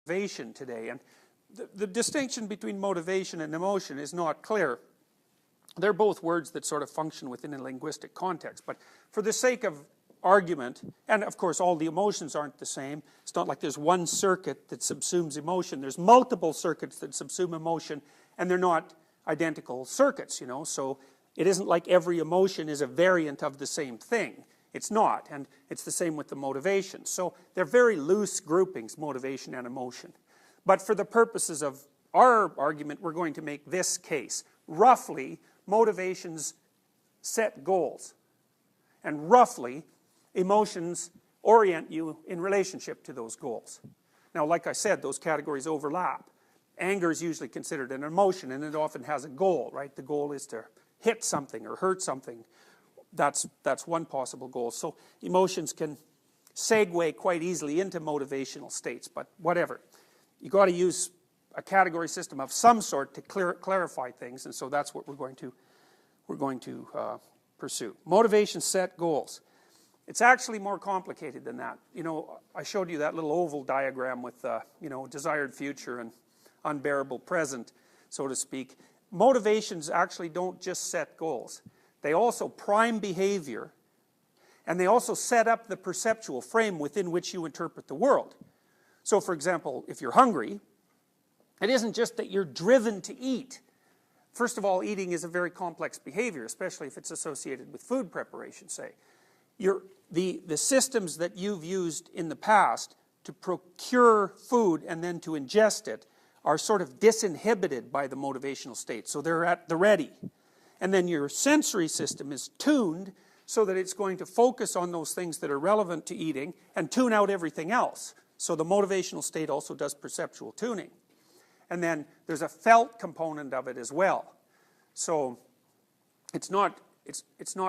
motivation today, and the distinction between motivation and emotion is not clear. They're both words that sort of function within a linguistic context, but for the sake of argument, and of course all the emotions aren't the same. It's not like there's one circuit that subsumes emotion. There's multiple circuits that subsume emotion, and they're not identical circuits, you know. So it isn't like every emotion is a variant of the same thing. It's not, and it's the same with the motivation. So they're very loose groupings, motivation and emotion. But for the purposes of our argument, we're going to make this case. Roughly, motivations set goals, and roughly, emotions orient you in relationship to those goals. Now, like I said, those categories overlap. Anger is usually considered an emotion, and it often has a goal, right? The goal is to hit something or hurt something. That's one possible goal. So emotions can segue quite easily into motivational states, but whatever. You got to use a category system of some sort to clarify things, and so that's what we're going to pursue. Motivation set goals. It's actually more complicated than that. You know, I showed you that little oval diagram with, you know, desired future and unbearable present, so to speak. Motivations actually don't just set goals. They also prime behavior, and they also set up the perceptual frame within which you interpret the world. So, for example, if you're hungry, it isn't just that you're driven to eat. First of all, eating is a very complex behavior, especially if it's associated with food preparation, say. The systems that you've used in the past to procure food and then to ingest it are sort of disinhibited by the motivational state, so they're at the ready. And then your sensory system is tuned so that it's going to focus on those things that are relevant to eating and tune out everything else. So the motivational state also does perceptual tuning. And then there's a felt component of it as well. So it's not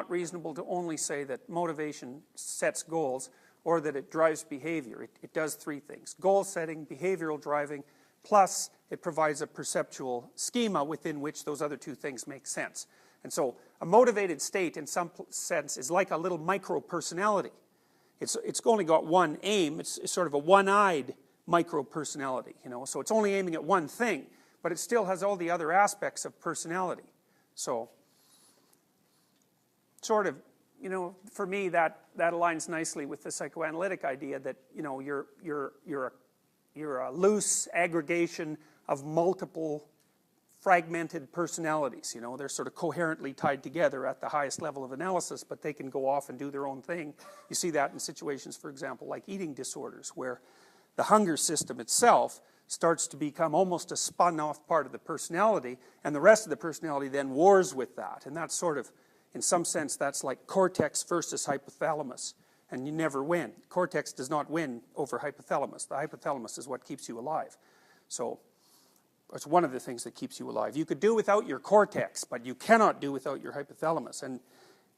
reasonable to only say that motivation sets goals or that it drives behavior. It does three things: goal setting, behavioral driving, plus it provides a perceptual schema within which those other two things make sense. And so a motivated state in some sense is like a little micro-personality. It's only got one aim. It's sort of a one-eyed micro-personality, you know. So it's only aiming at one thing, but it still has all the other aspects of personality. So sort of, you know, for me that aligns nicely with the psychoanalytic idea that, you know, you're a loose aggregation of multiple fragmented personalities. You know, they're sort of coherently tied together at the highest level of analysis, but they can go off and do their own thing. You see that in situations, for example, like eating disorders, where the hunger system itself starts to become almost a spun-off part of the personality, and the rest of the personality then wars with that. And that's sort of, in some sense, that's like cortex versus hypothalamus, and you never win. Cortex does not win over hypothalamus. The hypothalamus is what keeps you alive. So it's one of the things that keeps you alive. You could do without your cortex, but you cannot do without your hypothalamus. And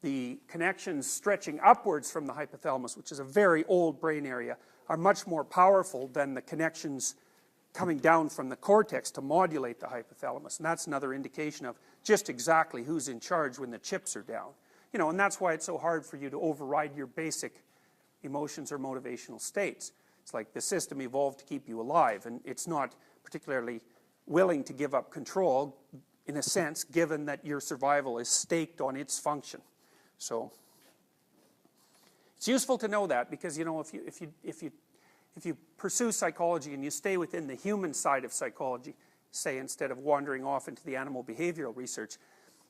the connections stretching upwards from the hypothalamus, which is a very old brain area, are much more powerful than the connections coming down from the cortex to modulate the hypothalamus. And that's another indication of just exactly who's in charge when the chips are down. You know, and that's why it's so hard for you to override your basic emotions or motivational states. It's like the system evolved to keep you alive, and it's not particularly willing to give up control, in a sense, given that your survival is staked on its function. So it's useful to know that, because, you know, if you pursue psychology and you stay within the human side of psychology, say, instead of wandering off into the animal behavioral research,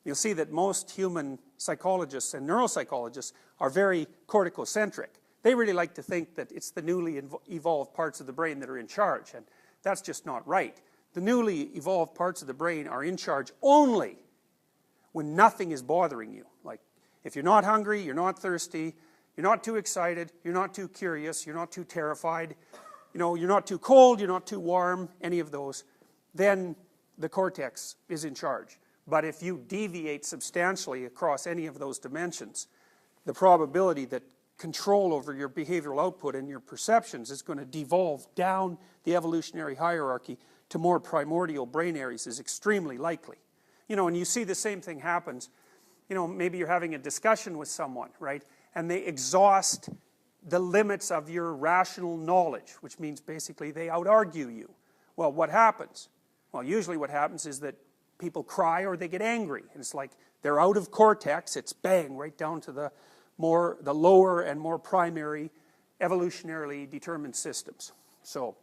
you'll see that most human psychologists and neuropsychologists are very corticocentric. They really like to think that it's the newly evolved parts of the brain that are in charge, and that's just not right. The newly evolved parts of the brain are in charge only when nothing is bothering you. Like, if you're not hungry, you're not thirsty, you're not too excited, you're not too curious, you're not too terrified, you know, you're not too cold, you're not too warm, any of those, then the cortex is in charge. But if you deviate substantially across any of those dimensions, the probability that control over your behavioral output and your perceptions is going to devolve down the evolutionary hierarchy to more primordial brain areas is extremely likely. You know, and you see the same thing happens, you know, maybe you're having a discussion with someone, right? And they exhaust the limits of your rational knowledge, which means basically they out-argue you. Well, what happens? Well, usually what happens is that people cry or they get angry. And it's like they're out of cortex, it's bang, right down to the lower and more primary evolutionarily determined systems. So